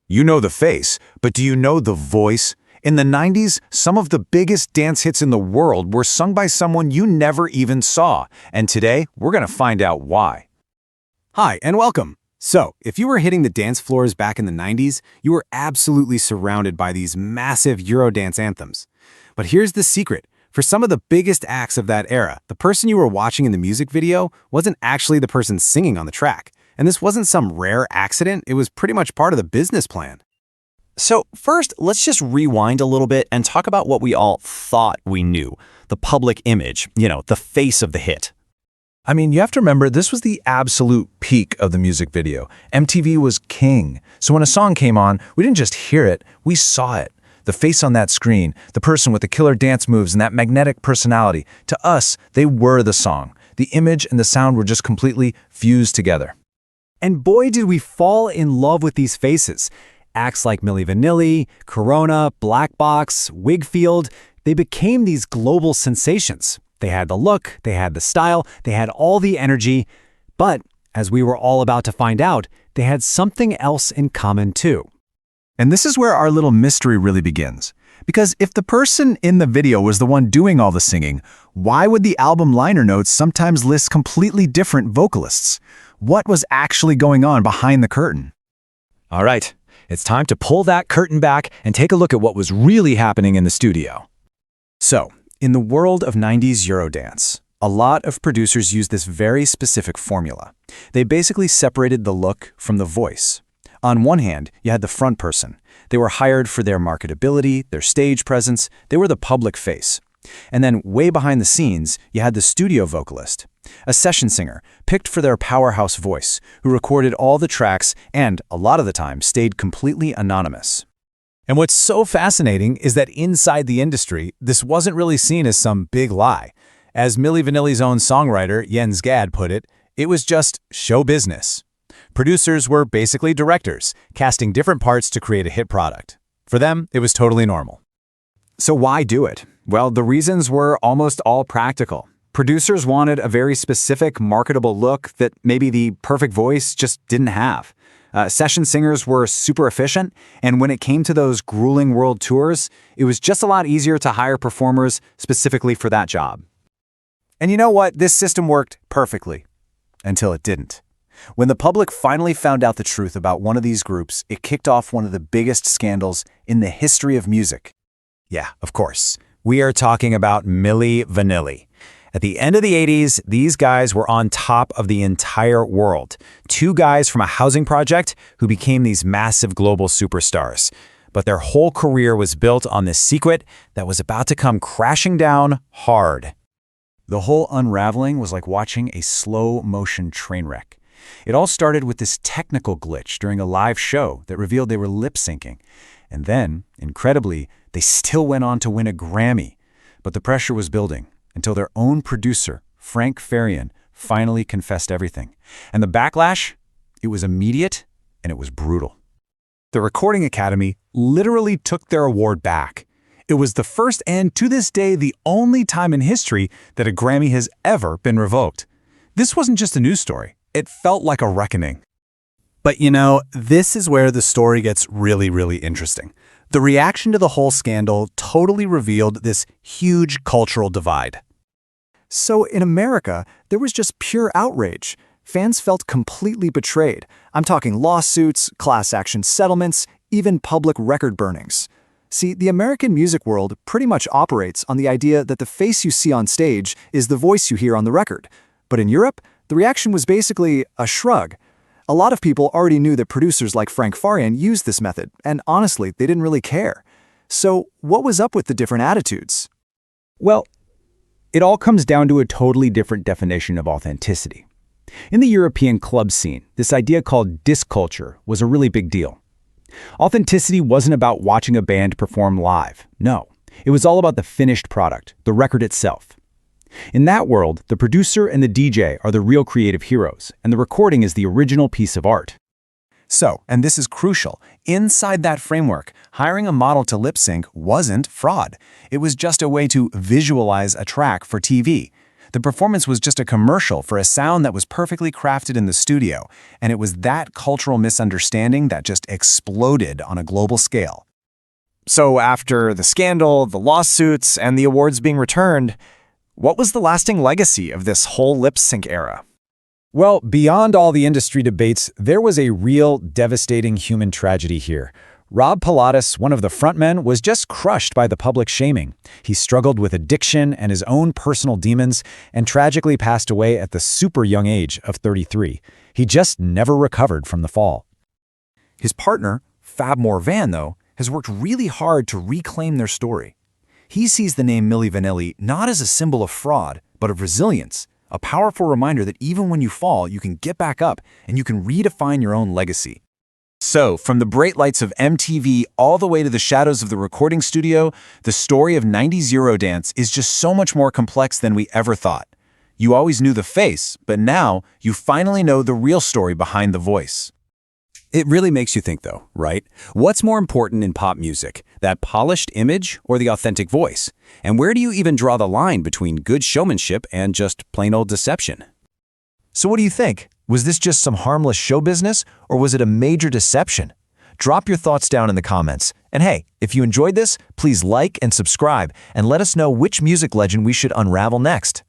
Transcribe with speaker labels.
Speaker 1: You know the face, but do you know the voice? In the 90s, some of the biggest dance hits in the world were sung by someone you never even saw, and today we're going to find out why.
Speaker 2: Hi, and welcome. So, if you were hitting the dance floors back in the 90s, you were absolutely surrounded by these massive Eurodance anthems. But here's the secret. For some of the biggest acts of that era, the person you were watching in the music video wasn't actually the person singing on the track. And this wasn't some rare accident, it was pretty much part of the business plan.
Speaker 3: So first, let's just rewind a little bit and talk about what we all thought we knew. The public image, the face of the hit.
Speaker 4: I mean, you have to remember, this was the absolute peak of the music video. MTV was king. So when a song came on, we didn't just hear it, we saw it. The face on that screen, the person with the killer dance moves and that magnetic personality. To us, they were the song. The image and the sound were just completely fused together.
Speaker 2: And boy, did we fall in love with these faces. Acts like Milli Vanilli, Corona, Black Box, Wigfield, they became these global sensations. They had the look, they had the style, they had all the energy. But, as we were all about to find out, they had something else in common too.
Speaker 4: And this is where our little mystery really begins. Because if the person in the video was the one doing all the singing, why would the album liner notes sometimes list completely different vocalists? What was actually going on behind the curtain?
Speaker 3: All right, it's time to pull that curtain back and take a look at what was really happening in the studio.
Speaker 2: So, in the world of 90s Eurodance, a lot of producers used this very specific formula. They basically separated the look from the voice. On one hand, you had the front person. They were hired for their marketability, their stage presence. They were the public face. And then way behind the scenes, you had the studio vocalist, a session singer picked for their powerhouse voice, who recorded all the tracks and, a lot of the time, stayed completely anonymous. And what's so fascinating is that inside the industry, this wasn't really seen as some big lie. As Milli Vanilli's own songwriter, Jens Gad, put it, it was just show business. Producers were basically directors, casting different parts to create a hit product. For them, it was totally normal. So why do it? Well, the reasons were almost all practical. Producers wanted a very specific, marketable look that maybe the perfect voice just didn't have. Session singers were super efficient, and when it came to those grueling world tours, it was just a lot easier to hire performers specifically for that job. And you know what? This system worked perfectly. Until it didn't. When the public finally found out the truth about one of these groups, it kicked off one of the biggest scandals in the history of music. Yeah, of course. We are talking about Milli Vanilli. At the end of the 80s, these guys were on top of the entire world. Two guys from a housing project who became these massive global superstars. But their whole career was built on this secret that was about to come crashing down hard. The whole unraveling was like watching a slow-motion train wreck. It all started with this technical glitch during a live show that revealed they were lip-syncing. And then, incredibly, they still went on to win a Grammy. But the pressure was building until their own producer, Frank Farian, finally confessed everything. And the backlash? It was immediate and it was brutal. The Recording Academy literally took their award back. It was the first and, to this day, the only time in history that a Grammy has ever been revoked. This wasn't just a news story. It felt like a reckoning. But this is where the story gets really, really interesting. The reaction to the whole scandal totally revealed this huge cultural divide. So in America, there was just pure outrage. Fans felt completely betrayed. I'm talking lawsuits, class action settlements, even public record burnings. See, the American music world pretty much operates on the idea that the face you see on stage is the voice you hear on the record. But in Europe, the reaction was basically a shrug. A lot of people already knew that producers like Frank Farian used this method, and honestly, they didn't really care. So what was up with the different attitudes?
Speaker 5: Well, it all comes down to a totally different definition of authenticity. In the European club scene, this idea called disc culture was a really big deal. Authenticity wasn't about watching a band perform live. No, it was all about the finished product, the record itself. In that world, the producer and the DJ are the real creative heroes, and the recording is the original piece of art.
Speaker 2: So, and this is crucial, inside that framework, hiring a model to lip sync wasn't fraud. It was just a way to visualize a track for TV. The performance was just a commercial for a sound that was perfectly crafted in the studio, and it was that cultural misunderstanding that just exploded on a global scale. So after the scandal, the lawsuits, and the awards being returned, what was the lasting legacy of this whole lip sync era?
Speaker 5: Well, beyond all the industry debates, there was a real devastating human tragedy here. Rob Pilatus, one of the frontmen, was just crushed by the public shaming. He struggled with addiction and his own personal demons and tragically passed away at the super young age of 33. He just never recovered from the fall.
Speaker 2: His partner, Fab Morvan, though, has worked really hard to reclaim their story. He sees the name Milli Vanilli not as a symbol of fraud, but of resilience, a powerful reminder that even when you fall, you can get back up and you can redefine your own legacy. So, from the bright lights of MTV all the way to the shadows of the recording studio, the story of 90s Eurodance is just so much more complex than we ever thought. You always knew the face, but now you finally know the real story behind the voice.
Speaker 5: It really makes you think, though, right? What's more important in pop music, that polished image or the authentic voice? And where do you even draw the line between good showmanship and just plain old deception?
Speaker 2: So what do you think? Was this just some harmless show business, or was it a major deception? Drop your thoughts down in the comments. And hey, if you enjoyed this, please like and subscribe, and let us know which music legend we should unravel next.